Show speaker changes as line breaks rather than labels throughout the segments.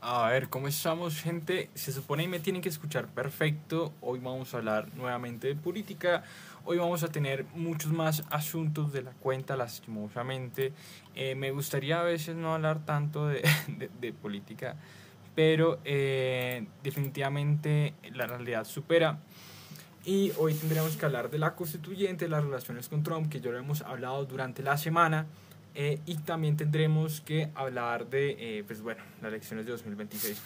A ver, ¿cómo estamos, gente? Se supone que me tienen que escuchar perfecto. Hoy vamos a hablar nuevamente de política. Hoy vamos a tener muchos más asuntos de la cuenta, lastimosamente. Me gustaría a veces no hablar tanto de política, pero definitivamente la realidad supera. Y hoy tendremos que hablar de la constituyente, las relaciones con Trump, que ya lo hemos hablado durante la semana. Y también tendremos que hablar de, pues bueno, las elecciones de 2026.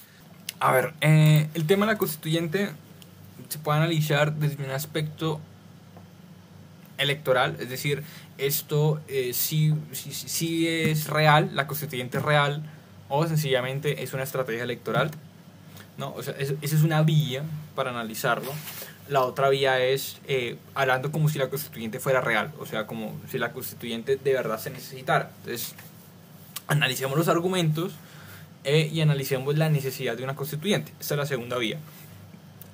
A ver, el tema de la constituyente se puede analizar desde un aspecto electoral, es decir, esto sí es real, la constituyente es real, o sencillamente es una estrategia electoral, ¿no? O sea, esa es una vía para analizarlo. La otra vía es hablando como si la constituyente fuera real, o sea, como si la constituyente de verdad se necesitara. Entonces, analicemos los argumentos y analicemos la necesidad de una constituyente. Esta es la segunda vía.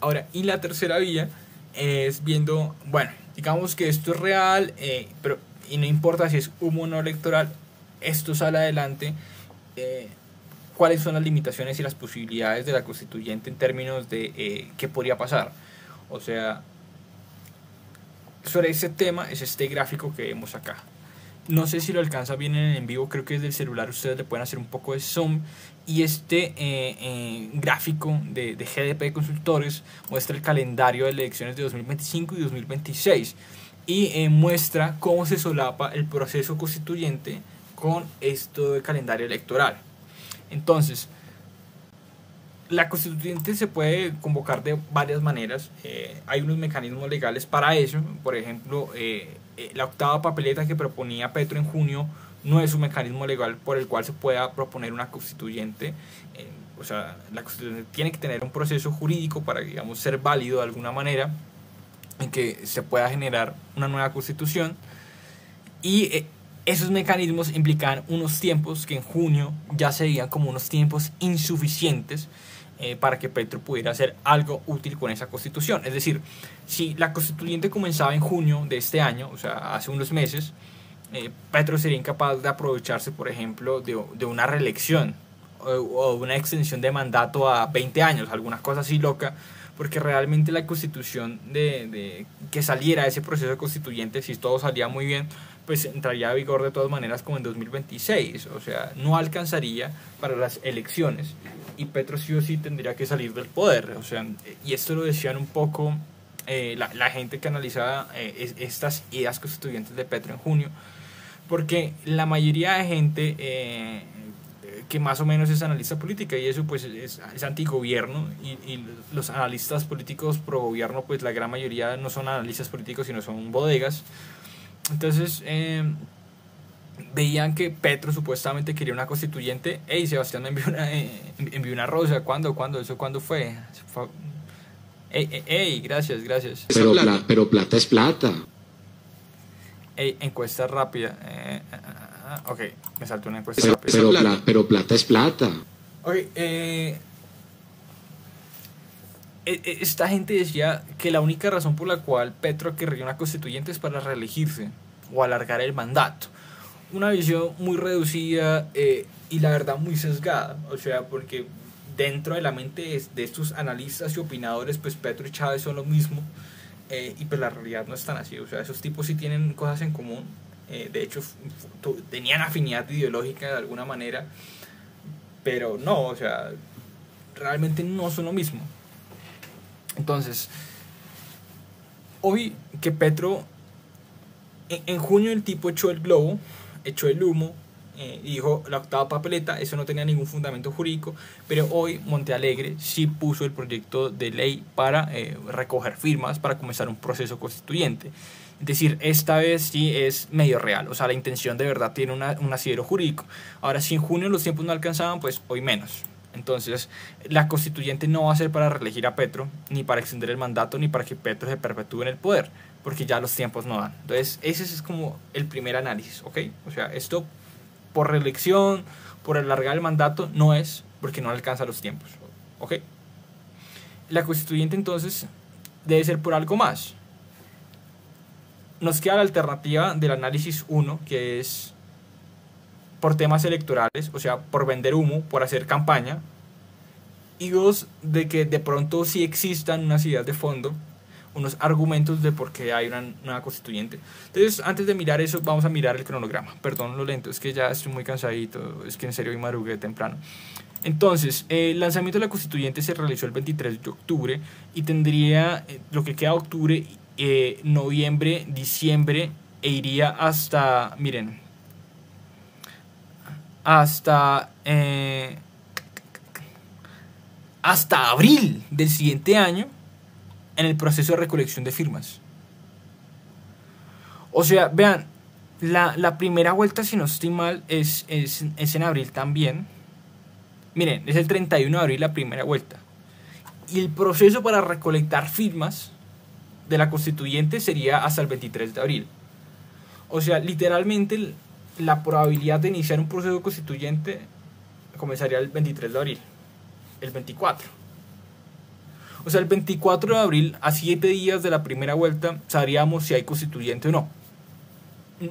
Ahora, y la tercera vía es viendo, bueno, digamos que esto es real, pero y no importa si es humo o no electoral, esto sale adelante. ¿Cuáles son las limitaciones y las posibilidades de la constituyente en términos de qué podría pasar? O sea, sobre ese tema es este gráfico que vemos acá. No sé si lo alcanza bien en vivo, creo que desde el celular ustedes le pueden hacer un poco de zoom. Y este gráfico de GDP Consultores muestra el calendario de elecciones de 2025 y 2026. Y muestra cómo se solapa el proceso constituyente con esto de calendario electoral. Entonces, la constituyente se puede convocar de varias maneras. Hay unos mecanismos legales para eso. Por ejemplo, la octava papeleta que proponía Petro en junio no es un mecanismo legal por el cual se pueda proponer una constituyente. O sea, la constituyente tiene que tener un proceso jurídico para, digamos, ser válido de alguna manera en que se pueda generar una nueva constitución. Y esos mecanismos implican unos tiempos que en junio ya se veían como unos tiempos insuficientes para que Petro pudiera hacer algo útil con esa constitución. Es decir, si la constituyente comenzaba en junio de este año, o sea, hace unos meses, Petro sería incapaz de aprovecharse, por ejemplo, de una reelección o una extensión de mandato a 20 años, alguna cosa así loca, porque realmente la constitución de que saliera ese proceso constituyente, si todo salía muy bien, pues entraría a vigor de todas maneras como en 2026, o sea, no alcanzaría para las elecciones y Petro sí o sí tendría que salir del poder, o sea, y esto lo decían un poco la gente que analizaba estas ideas constituyentes de Petro en junio, porque la mayoría de gente que más o menos es analista política y eso pues es antigobierno y los analistas políticos pro gobierno pues la gran mayoría no son analistas políticos sino son bodegas. Entonces veían que Petro supuestamente quería una constituyente. Ey, Sebastián me envió una rosa. ¿Cuándo? ¿Eso cuándo fue? Ey, gracias.
Pero plata es plata.
Ey, encuesta rápida. Ok, me saltó una encuesta rápida.
Pero plata es plata.
Ok, esta gente decía que la única razón por la cual Petro querría una constituyente es para reelegirse o alargar el mandato. Una visión muy reducida y la verdad muy sesgada, o sea, porque dentro de la mente de estos analistas y opinadores, pues Petro y Chávez son lo mismo y pues la realidad no es tan así, o sea, esos tipos sí tienen cosas en común, de hecho tenían afinidad ideológica de alguna manera, pero no, o sea, realmente no son lo mismo. Entonces, hoy que Petro, en junio el tipo echó el globo, echó el humo, y dijo la octava papeleta, eso no tenía ningún fundamento jurídico, pero hoy Montealegre sí puso el proyecto de ley para recoger firmas para comenzar un proceso constituyente. Es decir, esta vez sí es medio real, o sea, la intención de verdad tiene un asidero jurídico. Ahora, si en junio los tiempos no alcanzaban, pues hoy menos. Entonces, la constituyente no va a ser para reelegir a Petro, ni para extender el mandato, ni para que Petro se perpetúe en el poder, porque ya los tiempos no dan. Entonces, ese es como el primer análisis, ¿ok? O sea, esto por reelección, por alargar el mandato, no es porque no alcanza los tiempos, ¿ok? La constituyente entonces debe ser por algo más. Nos queda la alternativa del análisis 1, que es por temas electorales, o sea, por vender humo, por hacer campaña, Y dos, de que de pronto sí existan unas ideas de fondo, unos argumentos de por qué hay una nueva constituyente. Entonces, antes de mirar eso, vamos a mirar el cronograma. Perdón lo lento, es que ya estoy muy cansadito, es que en serio hoy madrugué temprano. Entonces, el lanzamiento de la constituyente se realizó el 23 de octubre y tendría lo que queda de octubre, noviembre, diciembre e iría hasta, miren, hasta abril del siguiente año en el proceso de recolección de firmas. O sea, vean, la primera vuelta, si no estoy mal, es en abril también. Miren, es el 31 de abril la primera vuelta. Y el proceso para recolectar firmas de la constituyente sería hasta el 23 de abril. O sea, literalmente la probabilidad de iniciar un proceso constituyente comenzaría el 23 de abril. El 24. O sea, el 24 de abril, a 7 días de la primera vuelta, sabríamos si hay constituyente o no.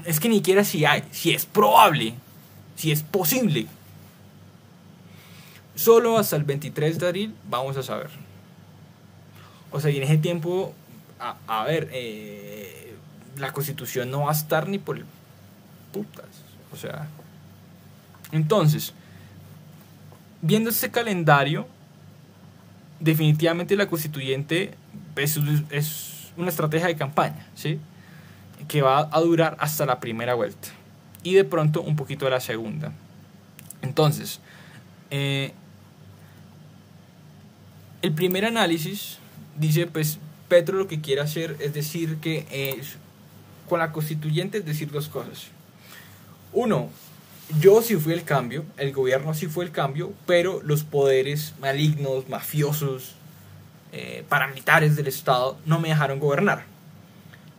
Es que ni siquiera si hay, si es probable, si es posible. Solo hasta el 23 de abril vamos a saber. O sea, y en ese tiempo, a ver, la constitución no va a estar ni por el putas. O sea, entonces, viendo este calendario, definitivamente la constituyente es una estrategia de campaña, ¿sí? Que va a durar hasta la primera vuelta y de pronto un poquito de la segunda. Entonces, el primer análisis dice, pues Petro lo que quiere hacer es decir que con la constituyente es decir dos cosas. Uno, yo sí fui el cambio, el gobierno sí fue el cambio, pero los poderes malignos, mafiosos, paramilitares del Estado no me dejaron gobernar.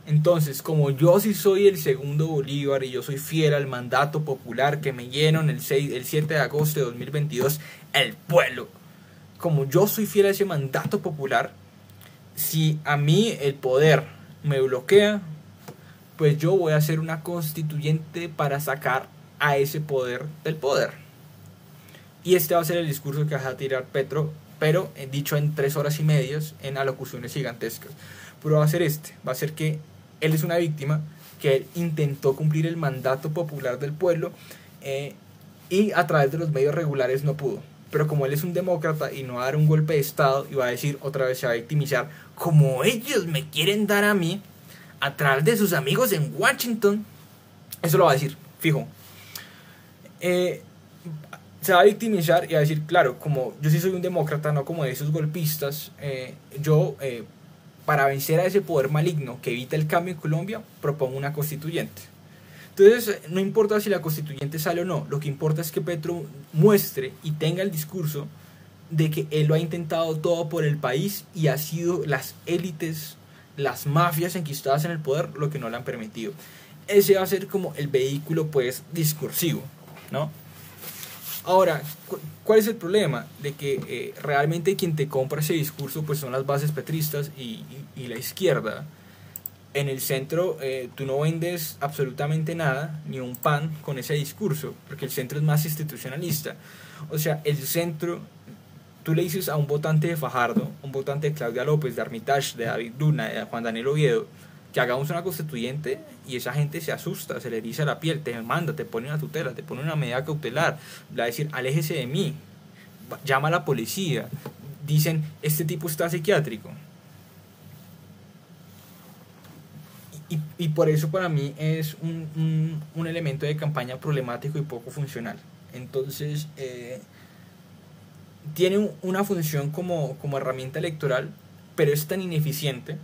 Entonces, como yo sí soy el segundo Bolívar y yo soy fiel al mandato popular que me dieron el 7 de agosto de 2022, el pueblo, como yo soy fiel a ese mandato popular, si a mí el poder me bloquea, pues yo voy a hacer una constituyente para sacar a ese poder del poder. Y este va a ser el discurso que va a tirar Petro, pero dicho en 3 horas y media, en alocuciones gigantescas. Pero va a ser va a ser que él es una víctima, que él intentó cumplir el mandato popular del pueblo y a través de los medios regulares no pudo. Pero como él es un demócrata y no va a dar un golpe de estado y va a decir otra vez, se va a victimizar, como ellos me quieren dar a mí, a través de sus amigos en Washington, eso lo va a decir, fijo. Se va a victimizar y va a decir, claro, como yo sí soy un demócrata, no como de esos golpistas, para vencer a ese poder maligno que evita el cambio en Colombia, propongo una constituyente. Entonces, no importa si la constituyente sale o no, lo que importa es que Petro muestre y tenga el discurso de que él lo ha intentado todo por el país y ha sido las élites, las mafias enquistadas en el poder lo que no le han permitido. Ese va a ser como el vehículo, pues, discursivo, ¿no? Ahora, ¿cuál es el problema? De que realmente quien te compra ese discurso pues son las bases petristas y la izquierda. En el centro tú no vendes absolutamente nada, ni un pan con ese discurso, porque el centro es más institucionalista. O sea, el centro, tú le dices a un votante de Fajardo, un votante de Claudia López, de Armitage, de David Luna, de Juan Daniel Oviedo, que hagamos una constituyente y esa gente se asusta, se le eriza la piel, te manda, te pone una tutela, te pone una medida cautelar, le va a decir, aléjese de mí, llama a la policía, dicen, este tipo está psiquiátrico. Y por eso para mí es un elemento de campaña problemático y poco funcional. Entonces, tiene una función como herramienta electoral, pero es tan ineficiente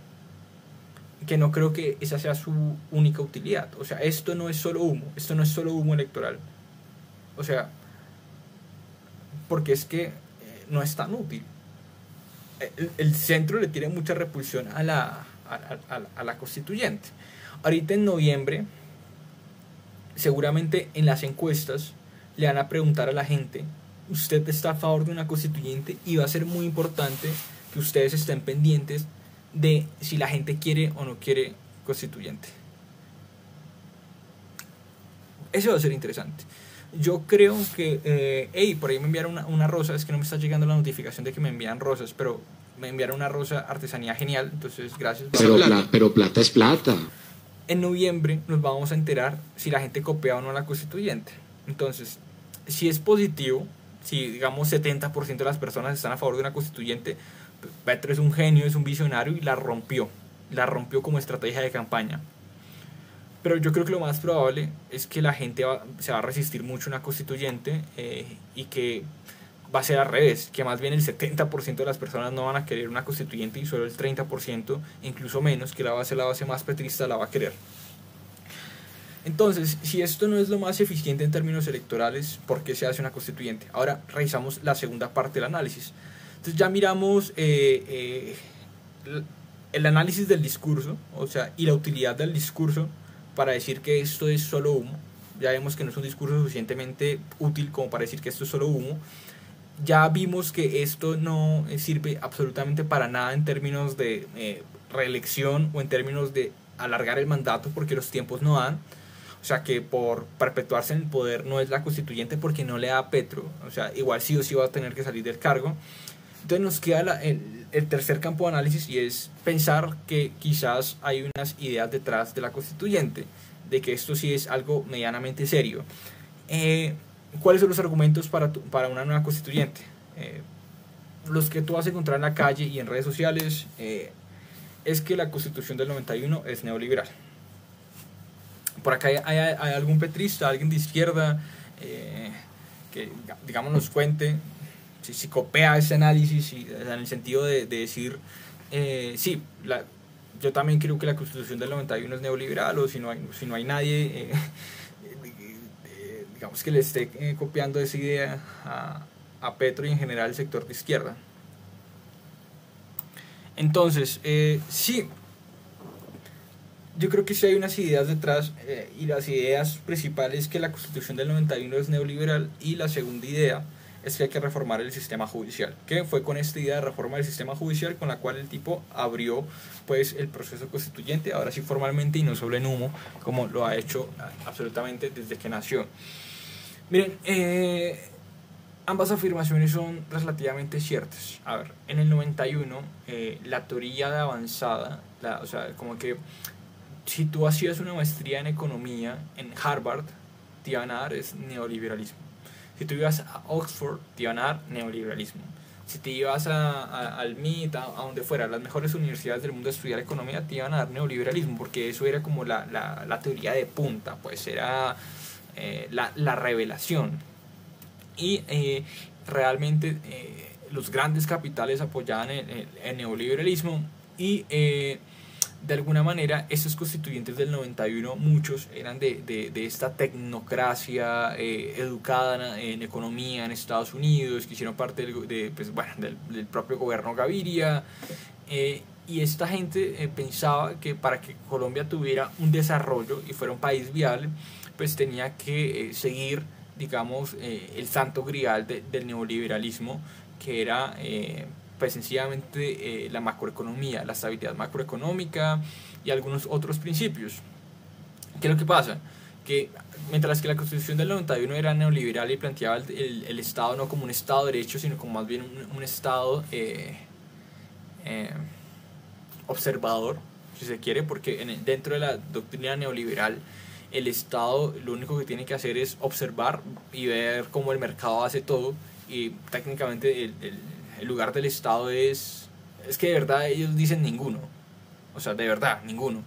que no creo que esa sea su única utilidad. O sea, esto no es solo humo electoral. O sea, porque es que no es tan útil. El centro le tiene mucha repulsión a la constituyente. Ahorita en noviembre, seguramente en las encuestas le van a preguntar a la gente, ¿usted está a favor de una constituyente? Y va a ser muy importante que ustedes estén pendientes de si la gente quiere o no quiere constituyente. Eso va a ser interesante. Yo creo que, hey, por ahí me enviaron una rosa, es que no me está llegando la notificación de que me envían rosas, pero me enviaron una rosa artesanía genial, entonces gracias.
Pero plata es plata.
En noviembre nos vamos a enterar si la gente copia o no la constituyente. Entonces, si es positivo, si digamos 70% de las personas están a favor de una constituyente, Petro es un genio, es un visionario y la rompió como estrategia de campaña. Pero yo creo que lo más probable es que la gente se va a resistir mucho a una constituyente y que va a ser al revés, que más bien el 70% de las personas no van a querer una constituyente y solo el 30%, incluso menos, que la base más petrista la va a querer. Entonces, si esto no es lo más eficiente en términos electorales, ¿por qué se hace una constituyente? Ahora revisamos la segunda parte del análisis. Entonces ya miramos el análisis del discurso, o sea, y la utilidad del discurso para decir que esto es solo humo. Ya vemos que no es un discurso suficientemente útil como para decir que esto es solo humo. Ya vimos que esto no sirve absolutamente para nada en términos de reelección o en términos de alargar el mandato porque los tiempos no dan. O sea que por perpetuarse en el poder no es la constituyente porque no le da a Petro. O sea, igual sí o sí va a tener que salir del cargo. Entonces nos queda el tercer campo de análisis y es pensar que quizás hay unas ideas detrás de la constituyente, de que esto sí es algo medianamente serio. ¿Cuáles son los argumentos para una nueva constituyente? Los que tú vas a encontrar en la calle y en redes sociales es que la constitución del 91 es neoliberal. Por acá hay algún petrista, alguien de izquierda que digamos nos cuente si copia ese análisis en el sentido de decir sí, yo también creo que la constitución del 91 es neoliberal, o si no hay nadie digamos que le esté copiando esa idea a Petro y en general el sector de izquierda. Entonces, sí, yo creo que sí hay unas ideas detrás y las ideas principales es que la constitución del 91 es neoliberal y la segunda idea es que hay que reformar el sistema judicial, que fue con esta idea de reforma del sistema judicial con la cual el tipo abrió pues el proceso constituyente, ahora sí formalmente y no solo en humo, como lo ha hecho absolutamente desde que nació. Miren, ambas afirmaciones son relativamente ciertas. A ver, en el 91 la teoría de avanzada, o sea, como que si tú hacías una maestría en economía en Harvard, te iban a dar es neoliberalismo. Si tú ibas a Oxford, te iban a dar neoliberalismo. Si te ibas al MIT, a donde fuera, las mejores universidades del mundo a estudiar economía, te iban a dar neoliberalismo, porque eso era como la teoría de punta, pues era la revelación. Y realmente los grandes capitales apoyaban el neoliberalismo y de alguna manera estos constituyentes del 91 muchos eran de esta tecnocracia educada en economía en Estados Unidos, que hicieron parte del propio gobierno Gaviria, y esta gente pensaba que para que Colombia tuviera un desarrollo y fuera un país viable, pues tenía que seguir, digamos, el santo grial del neoliberalismo, que era pues sencillamente la macroeconomía, la estabilidad macroeconómica y algunos otros principios. ¿Qué es lo que pasa? Que mientras que la constitución del 91 era neoliberal y planteaba el Estado no como un Estado de derecho, sino como más bien un Estado observador, si se quiere, porque dentro de la doctrina neoliberal el Estado lo único que tiene que hacer es observar y ver cómo el mercado hace todo, y técnicamente el lugar del Estado es que de verdad ellos dicen ninguno, o sea, de verdad, ninguno,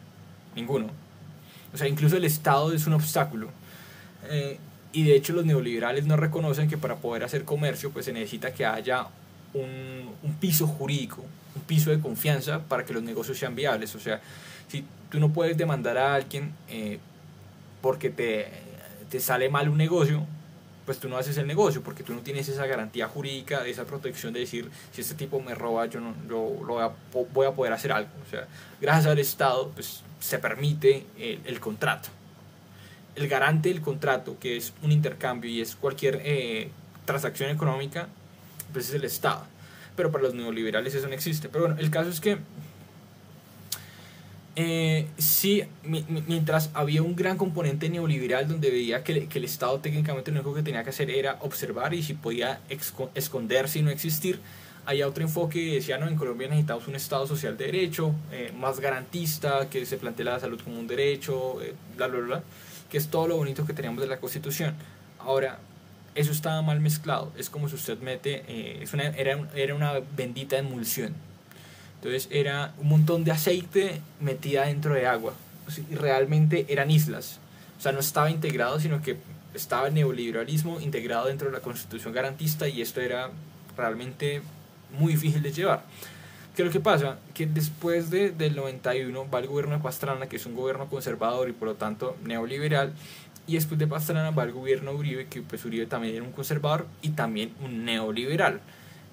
o sea, incluso el Estado es un obstáculo, y de hecho los neoliberales no reconocen que para poder hacer comercio pues se necesita que haya un piso jurídico, un piso de confianza para que los negocios sean viables. O sea, si tú no puedes demandar a alguien porque te sale mal un negocio, pues tú no haces el negocio, porque tú no tienes esa garantía jurídica, esa protección de decir, si este tipo me roba, yo voy a poder hacer algo. O sea, gracias al Estado pues se permite el contrato. El garante del contrato, que es un intercambio y es cualquier transacción económica, pues es el Estado. Pero para los neoliberales eso no existe. Pero bueno, el caso es que Sí, mientras había un gran componente neoliberal donde veía que el Estado técnicamente lo único que tenía que hacer era observar y si podía esconderse y no existir, había otro enfoque que decía, no, en Colombia necesitamos un Estado social de derecho, más garantista, que se plantee la salud como un derecho, bla, bla, bla, que es todo lo bonito que teníamos de la Constitución. Ahora, eso estaba mal mezclado, es como si usted mete, era una bendita emulsión. Entonces era un montón de aceite metida dentro de agua. Y realmente eran islas. O sea, no estaba integrado, sino que estaba el neoliberalismo integrado dentro de la constitución garantista y esto era realmente muy difícil de llevar. ¿Qué es lo que pasa? Que después del 91 va el gobierno de Pastrana, que es un gobierno conservador y por lo tanto neoliberal, y después de Pastrana va el gobierno de Uribe, que pues Uribe también era un conservador y también un neoliberal.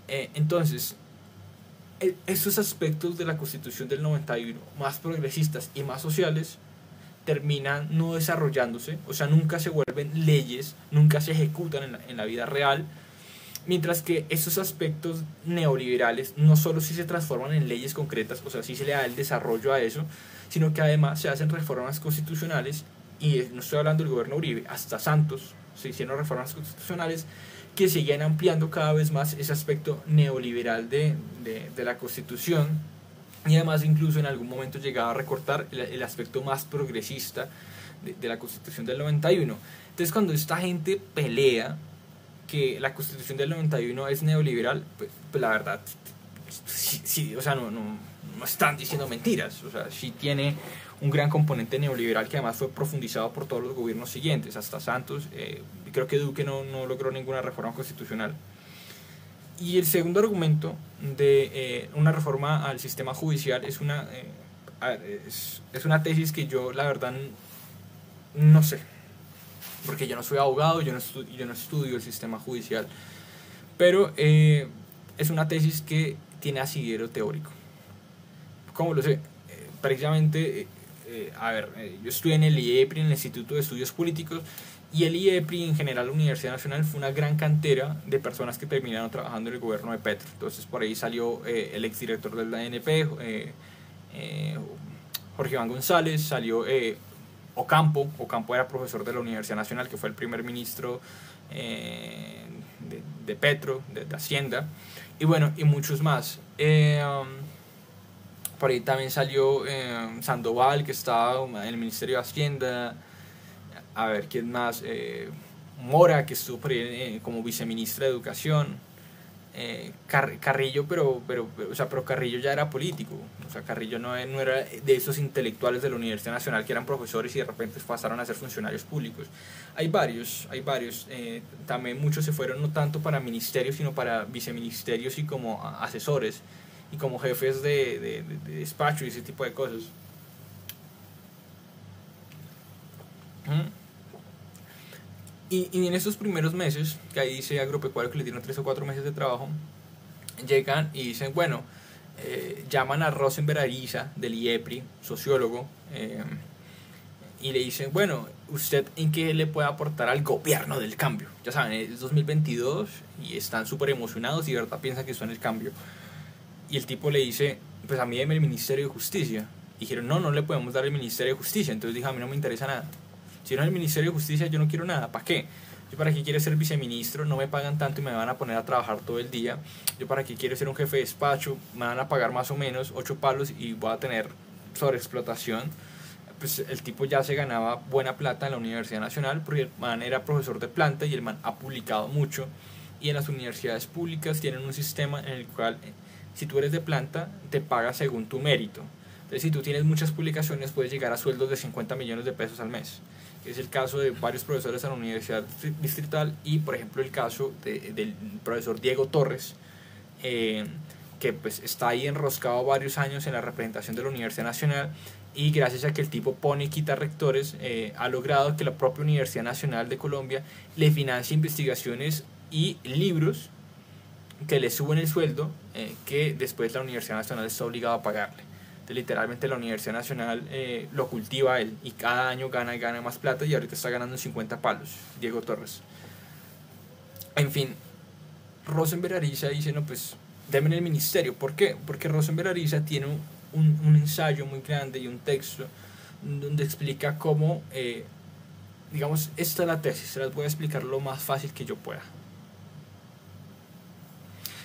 Entonces, esos aspectos de la Constitución del 91, más progresistas y más sociales, terminan no desarrollándose, o sea, nunca se vuelven leyes, nunca se ejecutan en la vida real, mientras que esos aspectos neoliberales no solo si se transforman en leyes concretas, o sea, si se le da el desarrollo a eso, sino que además se hacen reformas constitucionales, y no estoy hablando del gobierno Uribe, hasta Santos se hicieron reformas constitucionales que siguen ampliando cada vez más ese aspecto neoliberal de la Constitución y además incluso en algún momento llegaba a recortar el aspecto más progresista de la Constitución del 91. Entonces cuando esta gente pelea que la Constitución del 91 es neoliberal, pues la verdad, sí, o sea, no están diciendo mentiras, o sea, sí tiene un gran componente neoliberal que además fue profundizado por todos los gobiernos siguientes, hasta Santos, creo que Duque no logró ninguna reforma constitucional. Y el segundo argumento de una reforma al sistema judicial es una tesis que yo la verdad no sé, porque yo no soy abogado, yo no estudio el sistema judicial, pero es una tesis que tiene asidero teórico. ¿Cómo lo sé? Precisamente, yo estudié en el IEPRI, en el Instituto de Estudios Políticos, y el IEPRI, en general la Universidad Nacional, fue una gran cantera de personas que terminaron trabajando en el gobierno de Petro. Entonces por ahí salió el exdirector de la ANP, Jorge Iván González, salió Ocampo era profesor de la Universidad Nacional, que fue el primer ministro de Petro, de Hacienda, y bueno, y muchos más. Por ahí también salió Sandoval, que estaba en el Ministerio de Hacienda. A ver, ¿quién más? Mora, que estuvo por ahí como viceministra de Educación. Carrillo, pero Carrillo ya era político. O sea, Carrillo no era de esos intelectuales de la Universidad Nacional que eran profesores y de repente pasaron a ser funcionarios públicos. Hay varios. También muchos se fueron no tanto para ministerios, sino para viceministerios y como asesores y como jefes de despacho y ese tipo de cosas. Y en estos primeros meses, que ahí dice Agropecuario que le dieron 3 o 4 meses de trabajo, llegan y dicen, bueno, llaman a Rosenberg Ariza del IEPRI, sociólogo, y le dicen, bueno, ¿usted en qué le puede aportar al gobierno del cambio? Ya saben, es 2022 y están súper emocionados y de verdad piensan que son el cambio. Y el tipo le dice, pues a mí deme el Ministerio de Justicia. Y dijeron, no le podemos dar el Ministerio de Justicia. Entonces dijo, a mí no me interesa nada. Si no es el Ministerio de Justicia, yo no quiero nada. ¿Para qué? Yo para qué quiero ser viceministro, no me pagan tanto y me van a poner a trabajar todo el día. Yo para qué quiero ser un jefe de despacho, me van a pagar más o menos 8 palos y voy a tener sobreexplotación. Pues el tipo ya se ganaba buena plata en la Universidad Nacional porque el man era profesor de planta y el man ha publicado mucho. Y en las universidades públicas tienen un sistema en el cual si tú eres de planta te pagas según tu mérito. Entonces si tú tienes muchas publicaciones puedes llegar a sueldos de 50 millones de pesos al mes. Es el caso de varios profesores en la Universidad Distrital y por ejemplo el caso del profesor Diego Torres, que pues está ahí enroscado varios años en la representación de la Universidad Nacional y gracias a que el tipo pone y quita rectores, ha logrado que la propia Universidad Nacional de Colombia le financie investigaciones y libros que le suben el sueldo, que después la Universidad Nacional está obligada a pagarle. Entonces, literalmente la Universidad Nacional lo cultiva él y cada año gana y gana más plata y ahorita está ganando 50 palos, Diego Torres. En fin, Rosenberg Ariza dice, no, pues déme el ministerio. ¿Por qué? Porque Rosenberg Ariza tiene un ensayo muy grande y un texto donde explica cómo, digamos, esta es la tesis, se las voy a explicar lo más fácil que yo pueda.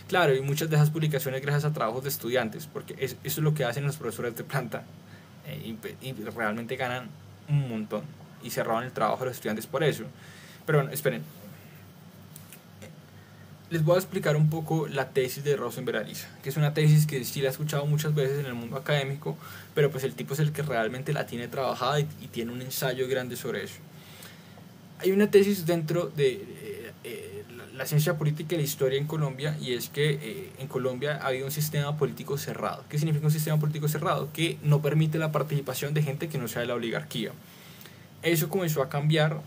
Claro, y muchas de esas publicaciones gracias a trabajos de estudiantes, porque eso es lo que hacen los profesores de planta, y realmente ganan un montón, y se roban el trabajo de los estudiantes por eso. Pero bueno, esperen. Les voy a explicar un poco la tesis de Rosenberg Ariza, que es una tesis que sí la he escuchado muchas veces en el mundo académico, pero pues el tipo es el que realmente la tiene trabajada y tiene un ensayo grande sobre eso. Hay una tesis dentro de la ciencia política y la historia en Colombia, y es que en Colombia ha habido un sistema político cerrado. ¿Qué significa un sistema político cerrado? Que no permite la participación de gente que no sea de la oligarquía. Eso comenzó a cambiar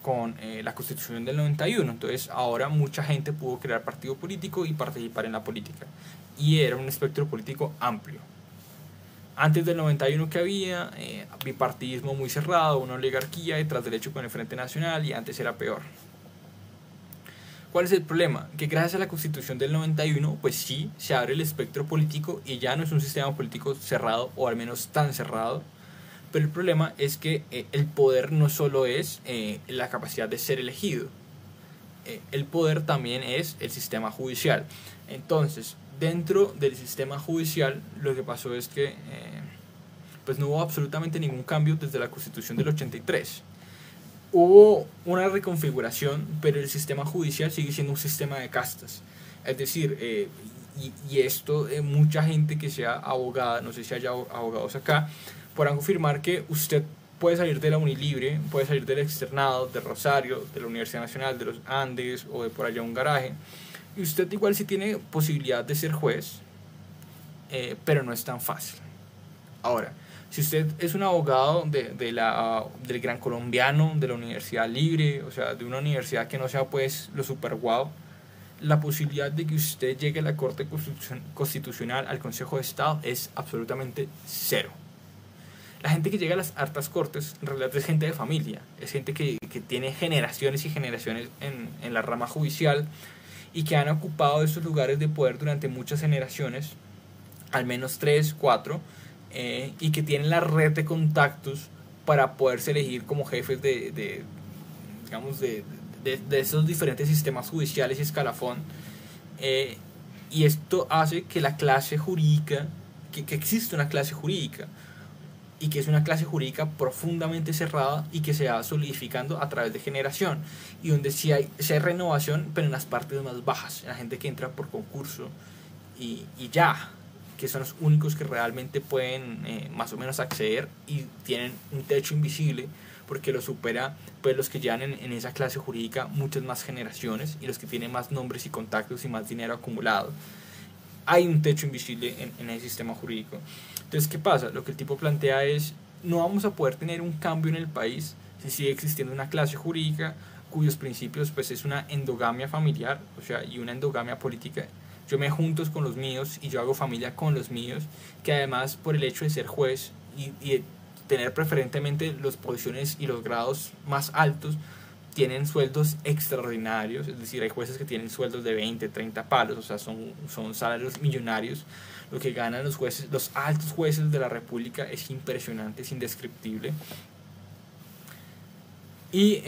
con la Constitución del 91. Entonces ahora mucha gente pudo crear partido político y participar en la política, y era un espectro político amplio. Antes del 91 que había bipartidismo muy cerrado, una oligarquía detrás del hecho con el Frente Nacional, y antes era peor. ¿Cuál es el problema? Que gracias a la Constitución del 91, pues sí, se abre el espectro político y ya no es un sistema político cerrado, o al menos tan cerrado. Pero el problema es que el poder no solo es la capacidad de ser elegido, el poder también es el sistema judicial. Entonces, dentro del sistema judicial, lo que pasó es que pues no hubo absolutamente ningún cambio desde la Constitución del 83. Hubo una reconfiguración, pero el sistema judicial sigue siendo un sistema de castas. Es decir, y esto, mucha gente que sea abogada, no sé si haya abogados acá, podrán confirmar que usted puede salir de la Unilibre, puede salir del externado, de Rosario, de la Universidad Nacional, de los Andes o de por allá un garaje, y usted igual sí tiene posibilidad de ser juez, pero no es tan fácil. Ahora, si usted es un abogado del Gran Colombiano, de la Universidad Libre, o sea, de una universidad que no sea pues lo super guau, la posibilidad de que usted llegue a la Corte Constitucional, al Consejo de Estado, es absolutamente cero. La gente que llega a las altas cortes en realidad es gente de familia, es gente que tiene generaciones y generaciones en la rama judicial, y que han ocupado esos lugares de poder durante muchas generaciones, al menos 3, 4, y que tienen la red de contactos para poderse elegir como jefes digamos, de esos diferentes sistemas judiciales y escalafón. Y esto hace que la clase jurídica, que existe una clase jurídica, y que es una clase jurídica profundamente cerrada y que se va solidificando a través de generación, y donde sí hay renovación, pero en las partes más bajas, en la gente que entra por concurso y ya, que son los únicos que realmente pueden más o menos acceder, y tienen un techo invisible porque lo supera pues los que llevan en esa clase jurídica muchas más generaciones, y los que tienen más nombres y contactos y más dinero acumulado. Hay un techo invisible en el sistema jurídico. Entonces, ¿qué pasa? Lo que el tipo plantea es: no vamos a poder tener un cambio en el país si sigue existiendo una clase jurídica cuyos principios pues es una endogamia familiar, o sea, y una endogamia política. Yo me junto con los míos y yo hago familia con los míos, que además, por el hecho de ser juez y tener preferentemente las posiciones y los grados más altos, tienen sueldos extraordinarios. Es decir, hay jueces que tienen sueldos de 20, 30 palos, o sea, son salarios millonarios. Lo que ganan los jueces, los altos jueces de la República, es impresionante, es indescriptible. Y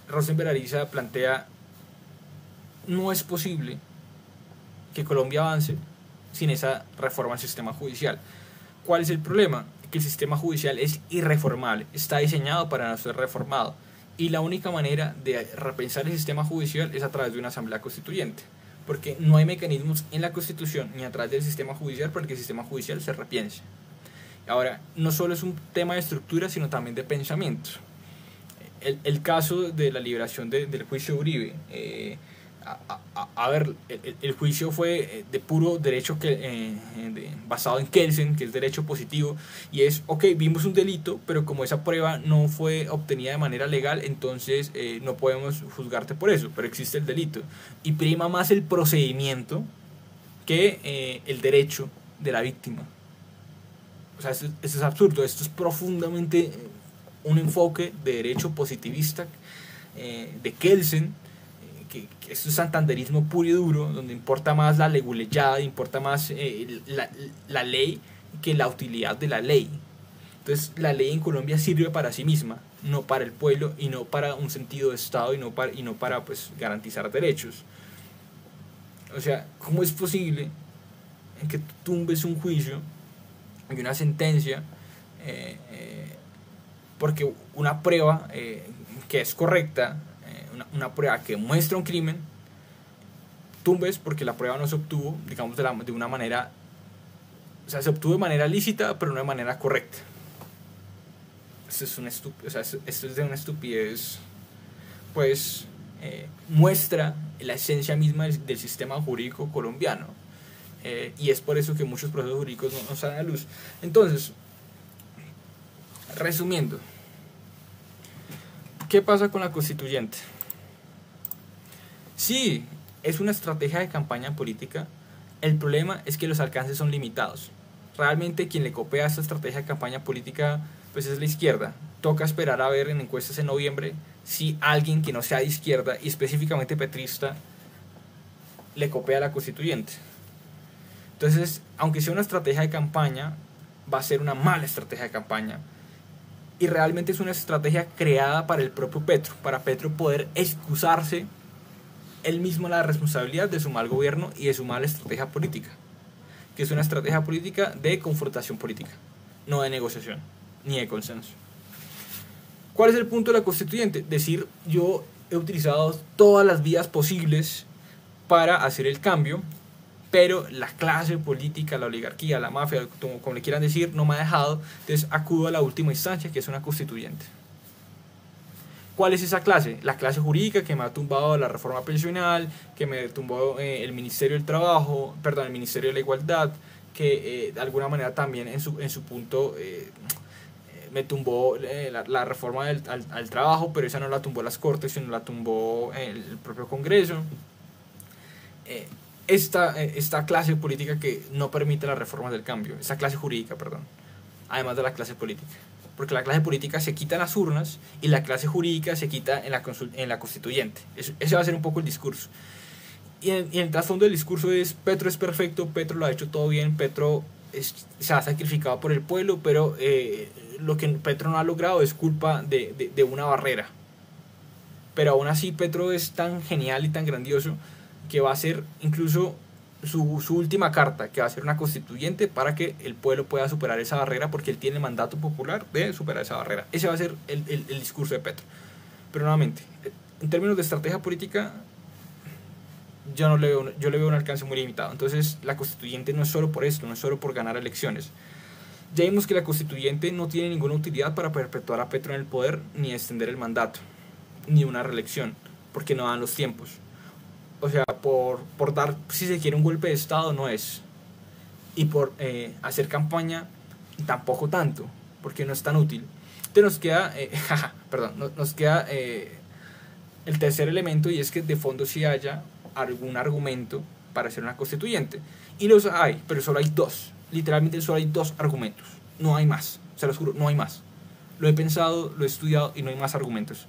Rosenberg Ariza plantea: no es posible que Colombia avance sin esa reforma al sistema judicial. ¿Cuál es el problema? Que el sistema judicial es irreformable, está diseñado para no ser reformado, y la única manera de repensar el sistema judicial es a través de una asamblea constituyente, porque no hay mecanismos en la Constitución ni a través del sistema judicial para que el sistema judicial se repiense. Ahora, no solo es un tema de estructura, sino también de pensamiento. El caso de la liberación del juicio Uribe, a ver, el juicio fue de puro derecho basado en Kelsen, que es derecho positivo, y es: ok, vimos un delito, pero como esa prueba no fue obtenida de manera legal, entonces no podemos juzgarte por eso, pero existe el delito, y prima más el procedimiento que el derecho de la víctima. O sea, esto es absurdo, esto es profundamente un enfoque de derecho positivista de Kelsen, que esto es santanderismo puro y duro, donde importa más la leguleyada, importa más la ley que la utilidad de la ley. Entonces la ley en Colombia sirve para sí misma, no para el pueblo y no para un sentido de Estado y no para pues, garantizar derechos. O sea, ¿cómo es posible en que tú tumbes un juicio y una sentencia porque una prueba que es correcta, una prueba que muestra un crimen, tumbes porque la prueba no se obtuvo, digamos, de una manera, o sea, se obtuvo de manera lícita, pero no de manera correcta? Esto es de una estupidez, pues, muestra la esencia misma del sistema jurídico colombiano, y es por eso que muchos procesos jurídicos no salen a luz. Entonces, resumiendo, ¿qué pasa con la constituyente? Sí, es una estrategia de campaña política. El problema es que los alcances son limitados. Realmente quien le copia esta estrategia de campaña política pues es la izquierda. Toca esperar a ver en encuestas en noviembre si alguien que no sea de izquierda y específicamente petrista le copia a la constituyente. Entonces, aunque sea una estrategia de campaña, va a ser una mala estrategia de campaña. Y realmente es una estrategia creada para el propio Petro, para Petro poder excusarse él mismo la responsabilidad de su mal gobierno y de su mala estrategia política, que es una estrategia política de confrontación política, no de negociación ni de consenso. ¿Cuál es el punto de la constituyente? Decir, yo he utilizado todas las vías posibles para hacer el cambio, pero la clase política, la oligarquía, la mafia, como le quieran decir, no me ha dejado, entonces acudo a la última instancia, que es una constituyente. ¿Cuál es esa clase? La clase jurídica que me ha tumbado la reforma pensional, que me tumbó el Ministerio del Trabajo, perdón, el Ministerio de la Igualdad, que de alguna manera también en su punto me tumbó la reforma al trabajo, pero esa no la tumbó las Cortes, sino la tumbó el propio Congreso. Esta clase política que no permite las reformas del cambio, esa clase jurídica, perdón, además de la clase política. Porque la clase política se quita en las urnas y la clase jurídica se quita en la constituyente. Ese va a ser un poco el discurso. Y el trasfondo del discurso es: Petro es perfecto, Petro lo ha hecho todo bien, Petro se ha sacrificado por el pueblo, pero lo que Petro no ha logrado es culpa de una barrera. Pero aún así Petro es tan genial y tan grandioso que va a ser incluso su última carta, que va a ser una constituyente para que el pueblo pueda superar esa barrera, porque él tiene el mandato popular de superar esa barrera. Ese va a ser el discurso de Petro. Pero nuevamente, en términos de estrategia política, yo le veo un alcance muy limitado. Entonces la constituyente no es solo por esto, no es solo por ganar elecciones. Ya vimos que la constituyente no tiene ninguna utilidad para perpetuar a Petro en el poder, ni extender el mandato, ni una reelección, porque no dan los tiempos. O sea, por dar, si se quiere, un golpe de Estado no es. Y por hacer campaña tampoco tanto, porque no es tan útil. Entonces nos queda, nos queda el tercer elemento, y es que de fondo sí haya algún argumento para hacer una constituyente. Y los hay, pero solo hay dos. Literalmente solo hay dos argumentos. No hay más. Se los juro, no hay más. Lo he pensado, lo he estudiado y no hay más argumentos.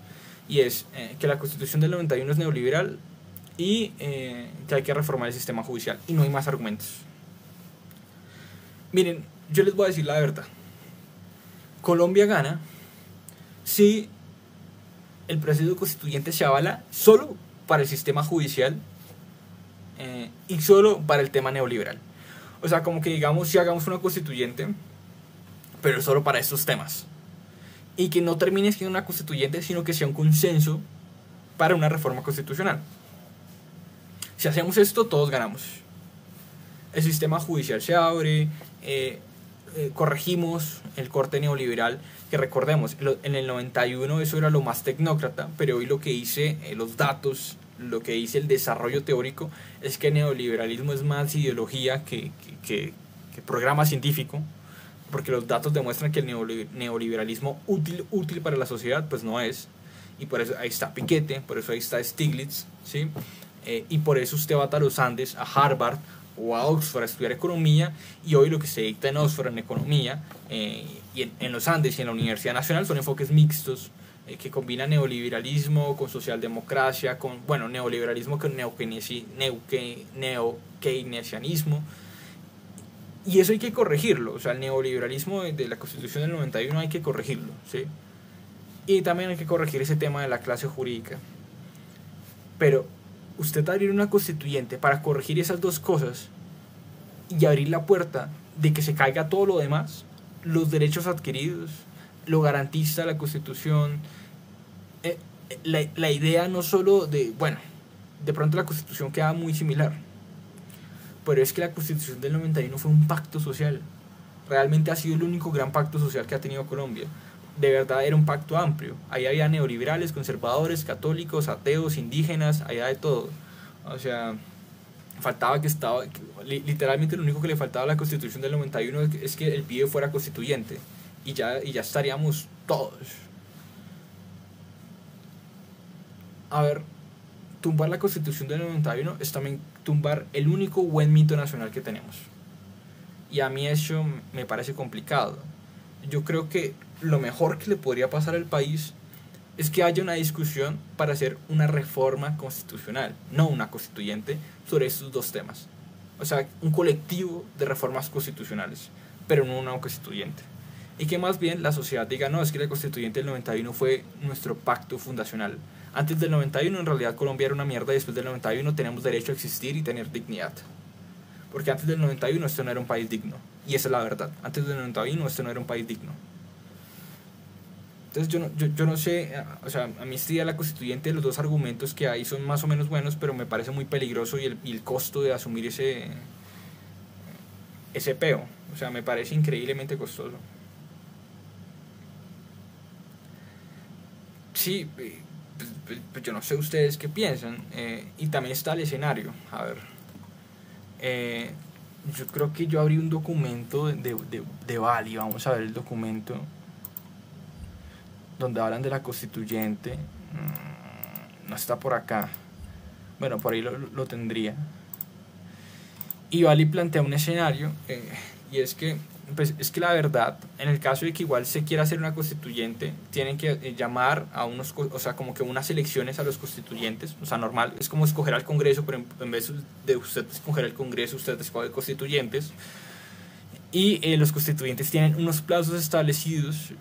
Y es que la Constitución del 91 es neoliberal y que hay que reformar el sistema judicial. Y no hay más argumentos. Miren, yo les voy a decir la verdad. Colombia gana si el proceso constituyente se avala solo para el sistema judicial y solo para el tema neoliberal. O sea, como que digamos, si hagamos una constituyente, pero solo para estos temas. Y que no termine siendo una constituyente, sino que sea un consenso para una reforma constitucional. Si hacemos esto, todos ganamos. El sistema judicial se abre, corregimos el corte neoliberal, que recordemos, en el 91 eso era lo más tecnócrata, pero hoy lo que dice los datos, lo que dice el desarrollo teórico, es que el neoliberalismo es más ideología que programa científico, porque los datos demuestran que el neoliberalismo útil para la sociedad pues no es. Y por eso ahí está Piketty, por eso ahí está Stiglitz, ¿sí? Y por eso usted va a los Andes, a Harvard o a Oxford a estudiar economía, y hoy lo que se dicta en Oxford en economía y en los Andes y en la Universidad Nacional son enfoques mixtos, que combina neoliberalismo con socialdemocracia, con, bueno, neoliberalismo con neokeynesianismo. Y eso hay que corregirlo, o sea, el neoliberalismo de la Constitución del 91 hay que corregirlo, ¿sí? Y también hay que corregir ese tema de la clase jurídica. Pero usted abrir una constituyente para corregir esas dos cosas y abrir la puerta de que se caiga todo lo demás, los derechos adquiridos, lo garantiza la Constitución, la idea no solo de, bueno, de pronto la Constitución queda muy similar, pero es que la Constitución del 91 fue un pacto social. Realmente ha sido el único gran pacto social que ha tenido Colombia. De verdad era un pacto amplio. Ahí había neoliberales, conservadores, católicos, ateos, indígenas, había de todo. O sea, faltaba que estaba... Literalmente lo único que le faltaba a la Constitución del 91 es que el pibe fuera constituyente. Y ya estaríamos todos. A ver, tumbar la Constitución del 91 es también tumbar el único buen mito nacional que tenemos. Y a mí eso me parece complicado. Yo creo que lo mejor que le podría pasar al país es que haya una discusión para hacer una reforma constitucional, no una constituyente, sobre estos dos temas. O sea, un colectivo de reformas constitucionales, pero no una constituyente. Y que más bien la sociedad diga, no, es que la constituyente del 91 fue nuestro pacto fundacional. Antes del 91 en realidad Colombia era una mierda y después del 91 tenemos derecho a existir y tener dignidad. Porque antes del 91 esto no era un país digno. Y esa es la verdad. Antes del 91 esto no era un país digno. Entonces yo no sé, o sea, a mí esta idea de la constituyente, los dos argumentos que hay son más o menos buenos, pero me parece muy peligroso y el costo de asumir ese peo. O sea, me parece increíblemente costoso. Sí, pues yo no sé ustedes qué piensan. Y también está el escenario. A ver, yo creo que yo abrí un documento de Bali. Vamos a ver el documento donde hablan de la constituyente. No está por acá. Bueno, por ahí lo tendría. Y Bali plantea un escenario, y es que, pues, es que la verdad, en el caso de que igual se quiera hacer una constituyente, tienen que llamar a unos, o sea, como que unas elecciones a los constituyentes, o sea, normal, es como escoger al Congreso, pero en vez de usted escoger al Congreso, usted escoge constituyentes. Y los constituyentes tienen unos plazos establecidos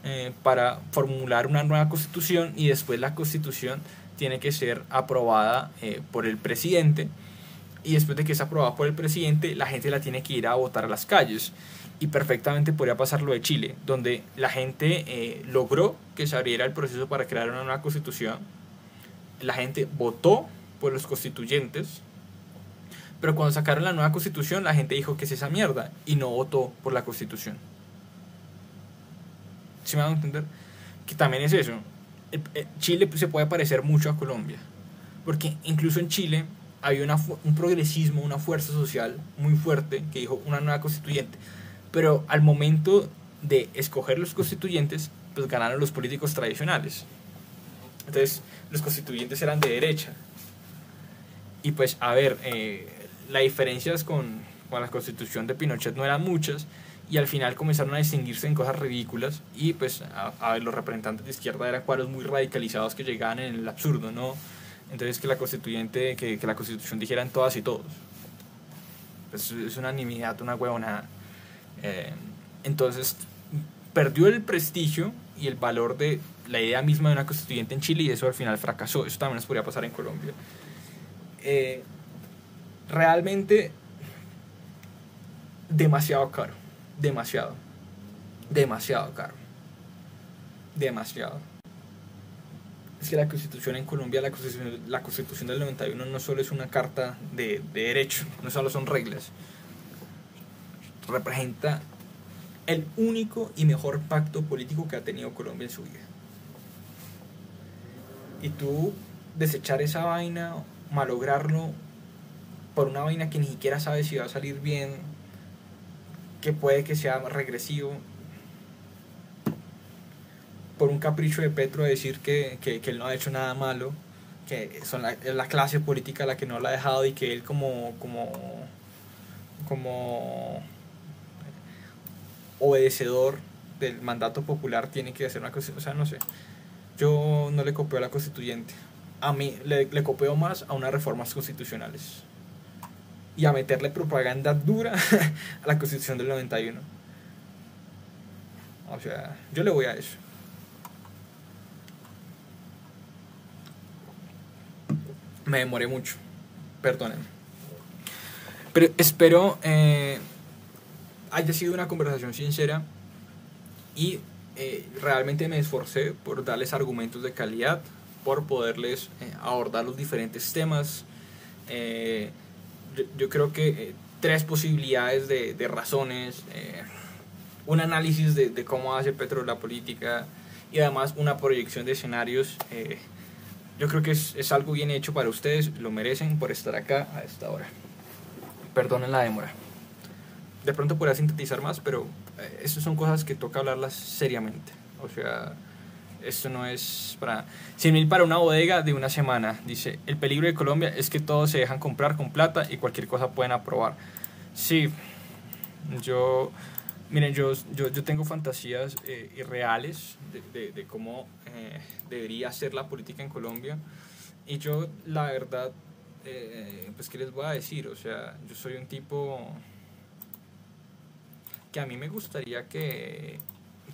para formular una nueva constitución, y después la constitución tiene que ser aprobada por el presidente, y después de que es aprobada por el presidente la gente la tiene que ir a votar a las calles. Y perfectamente podría pasar lo de Chile, donde la gente logró que se abriera el proceso para crear una nueva constitución, la gente votó por los constituyentes, pero cuando sacaron la nueva constitución la gente dijo que es esa mierda y no votó por la constitución. ¿Sí me van a entender? Que también es eso. Chile se puede parecer mucho a Colombia, porque incluso en Chile había un progresismo, una fuerza social muy fuerte que dijo una nueva constituyente, pero al momento de escoger los constituyentes pues ganaron los políticos tradicionales. Entonces los constituyentes eran de derecha. Y pues a ver, las diferencias con la constitución de Pinochet no eran muchas, y al final comenzaron a distinguirse en cosas ridículas, y pues a ver, los representantes de izquierda eran cuadros muy radicalizados que llegaban en el absurdo, ¿no? Entonces que la constituyente, que la constitución dijeran todas y todos, pues es una nimiedad, una huevonada. Entonces perdió el prestigio y el valor de la idea misma de una constituyente en Chile, y eso al final fracasó. Eso también nos podría pasar en Colombia. Realmente demasiado caro, demasiado caro, demasiado. Es que la constitución en Colombia, la constitución del 91 no solo es una carta de derecho, no solo son reglas, representa el único y mejor pacto político que ha tenido Colombia en su vida. Y tú desechar esa vaina, malograrlo por una vaina que ni siquiera sabes si va a salir bien, que puede que sea regresivo, por un capricho de Petro de decir que él no ha hecho nada malo, que es la clase política la que no la ha dejado, y que él como obedecedor del mandato popular tiene que hacer una cosa, o sea, no sé. Yo no le copio a la constituyente. A mí le copio más a unas reformas constitucionales. Y a meterle propaganda dura a la constitución del 91. O sea, yo le voy a eso. Me demoré mucho. Perdónenme. Pero espero haya sido una conversación sincera y realmente me esforcé por darles argumentos de calidad, por poderles abordar los diferentes temas. Yo creo que tres posibilidades de razones, un análisis de cómo hace Petro la política y además una proyección de escenarios. Yo creo que es algo bien hecho para ustedes, lo merecen por estar acá a esta hora. Perdonen la demora. De pronto podría sintetizar más, pero estas son cosas que toca hablarlas seriamente. O sea, esto no es para... 100.000 para una bodega de una semana. Dice, el peligro de Colombia es que todos se dejan comprar con plata y cualquier cosa pueden aprobar. Sí, miren, yo tengo fantasías irreales de cómo debería ser la política en Colombia. Y yo, la verdad, pues, ¿qué les voy a decir? O sea, yo soy un tipo que a mí me gustaría que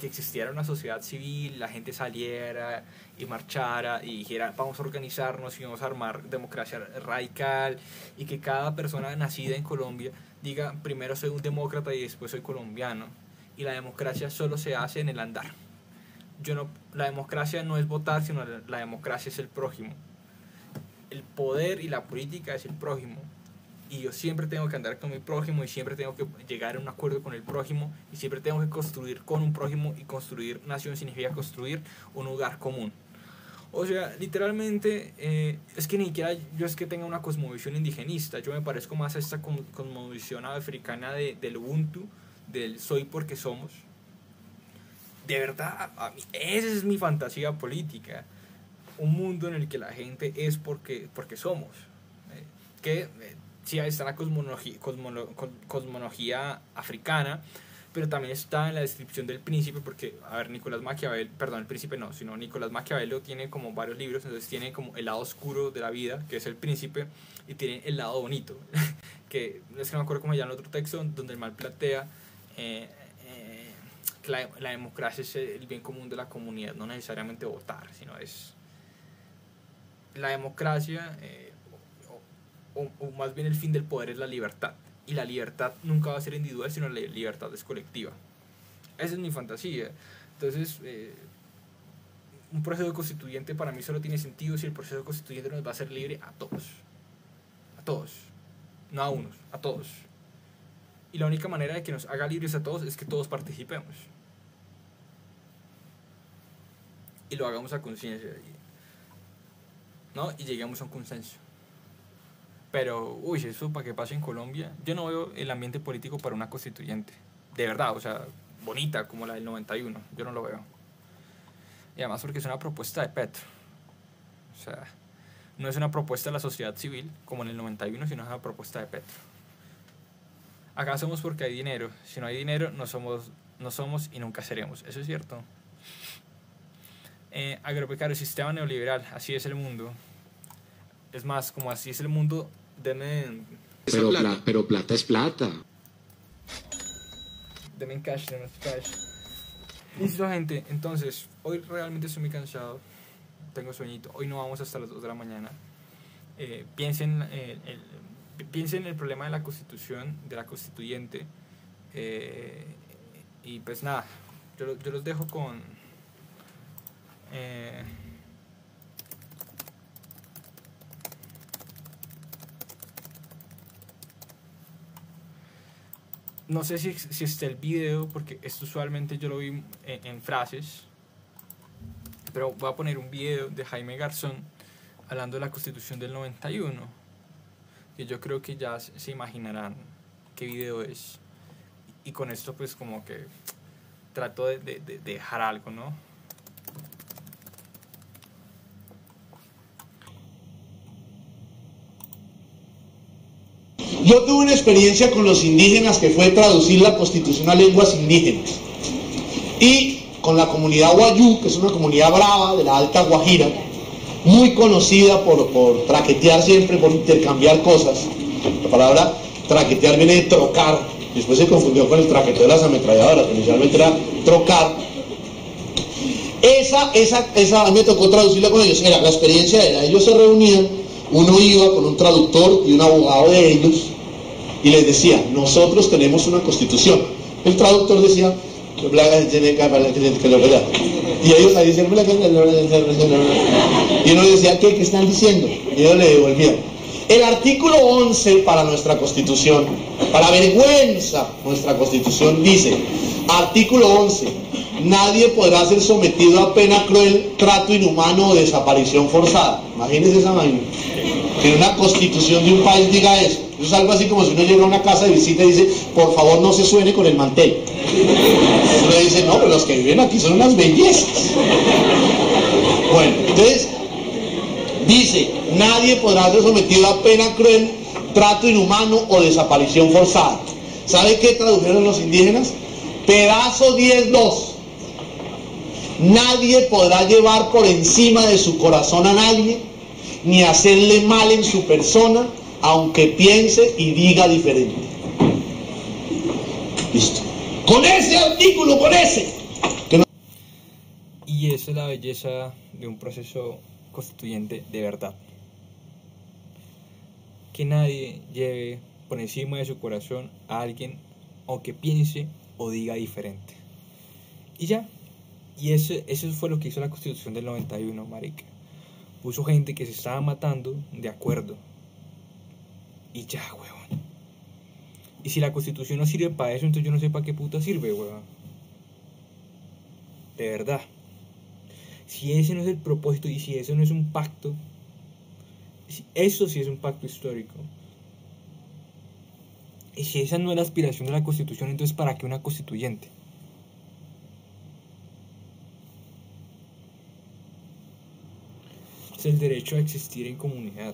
existiera una sociedad civil, la gente saliera y marchara y dijera vamos a organizarnos y vamos a armar democracia radical, y que cada persona nacida en Colombia diga primero soy un demócrata y después soy colombiano, y la democracia solo se hace en el andar. La democracia no es votar, sino la democracia es el prójimo. El poder y la política es el prójimo. Y yo siempre tengo que andar con mi prójimo y siempre tengo que llegar a un acuerdo con el prójimo y siempre tengo que construir con un prójimo, y construir nación significa construir un hogar común. O sea, literalmente, es que ni siquiera yo es que tenga una cosmovisión indigenista, yo me parezco más a esta cosmovisión africana del Ubuntu, del soy porque somos. De verdad, esa es mi fantasía política, un mundo en el que la gente es porque somos. Sí, está la cosmología africana, pero también está en la descripción del príncipe, porque, a ver, Nicolás Maquiavelo, perdón, el príncipe no, sino Nicolás Maquiavelo tiene como varios libros, entonces tiene como el lado oscuro de la vida, que es el príncipe, y tiene el lado bonito, que es que no me acuerdo cómo se llama el otro texto, donde el mal plantea que la democracia es el bien común de la comunidad, no necesariamente votar, sino es la democracia... o más bien el fin del poder es la libertad, y la libertad nunca va a ser individual, sino la libertad es colectiva. Esa es mi fantasía. Entonces, un proceso constituyente para mí solo tiene sentido si el proceso constituyente nos va a hacer libre a todos, no a unos, a todos. Y la única manera de que nos haga libres a todos es que todos participemos y lo hagamos a conciencia, ¿no? Y lleguemos a un consenso. Pero, eso para que pase en Colombia, yo no veo el ambiente político para una constituyente. De verdad, o sea, bonita como la del 91, yo no lo veo. Y además porque es una propuesta de Petro. O sea, no es una propuesta de la sociedad civil como en el 91, sino es una propuesta de Petro. Acá somos porque hay dinero. Si no hay dinero, no somos y nunca seremos. Eso es cierto. Agropecuario, sistema neoliberal, así es el mundo. Es más, como así es el mundo, denme...
Pero plata es plata.
Denme en cash. Listo, gente. Entonces, hoy realmente estoy muy cansado. Tengo sueñito. Hoy no vamos hasta las 2 de la mañana. Piensen en el problema de la constitución, de la constituyente. Y pues nada, yo los dejo con... no sé si está el video, porque esto usualmente yo lo vi en frases, pero voy a poner un video de Jaime Garzón hablando de la Constitución del 91, que yo creo que ya se imaginarán qué video es, y con esto pues como que trato de dejar algo, ¿no?
Yo tuve una experiencia con los indígenas que fue traducir la Constitución a lenguas indígenas. Y con la comunidad Wayuu, que es una comunidad brava de la Alta Guajira, muy conocida por traquetear siempre, por intercambiar cosas. La palabra traquetear viene de trocar, después se confundió con el traqueteo de las ametralladoras, que inicialmente era trocar. Esa a mí me tocó traducirla con ellos. La experiencia era, ellos se reunían, uno iba con un traductor y un abogado de ellos, y les decía, nosotros tenemos una constitución. El traductor decía, y ellos ahí decían, y uno decía, ¿qué están diciendo? Y ellos le devolvían. El artículo 11 para nuestra constitución, para vergüenza nuestra constitución, dice, artículo 11, nadie podrá ser sometido a pena cruel, trato inhumano o desaparición forzada. Imagínense esa vaina. Que una constitución de un país diga eso. Eso es algo así como si uno llega a una casa de visita y dice, por favor no se suene con el mantel. Uno dice, no, pero los que viven aquí son unas bellezas. Bueno, entonces, dice, nadie podrá ser sometido a pena cruel, trato inhumano o desaparición forzada. ¿Sabe qué tradujeron los indígenas? Pedazo 10.2. Nadie podrá llevar por encima de su corazón a nadie, ni hacerle mal en su persona, aunque piense y diga diferente. Listo. Con ese artículo, con ese.
Y esa es la belleza de un proceso constituyente de verdad. Que nadie lleve por encima de su corazón a alguien, aunque piense o diga diferente. Y ya. Y eso fue lo que hizo la Constitución del 91, marica. Puso gente que se estaba matando de acuerdo. Y ya, huevón. Y si la Constitución no sirve para eso, entonces yo no sé para qué puta sirve, huevón. De verdad. Si ese no es el propósito y si eso no es un pacto, si eso sí es un pacto histórico. Y si esa no es la aspiración de la Constitución, entonces ¿para qué una constituyente? Es el derecho a existir en comunidad,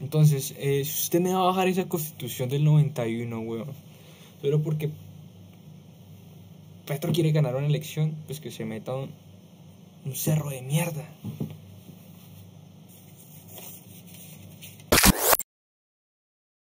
Entonces, si usted me va a bajar esa Constitución del 91, weón, solo porque Petro quiere ganar una elección, pues que se meta un cerro de mierda.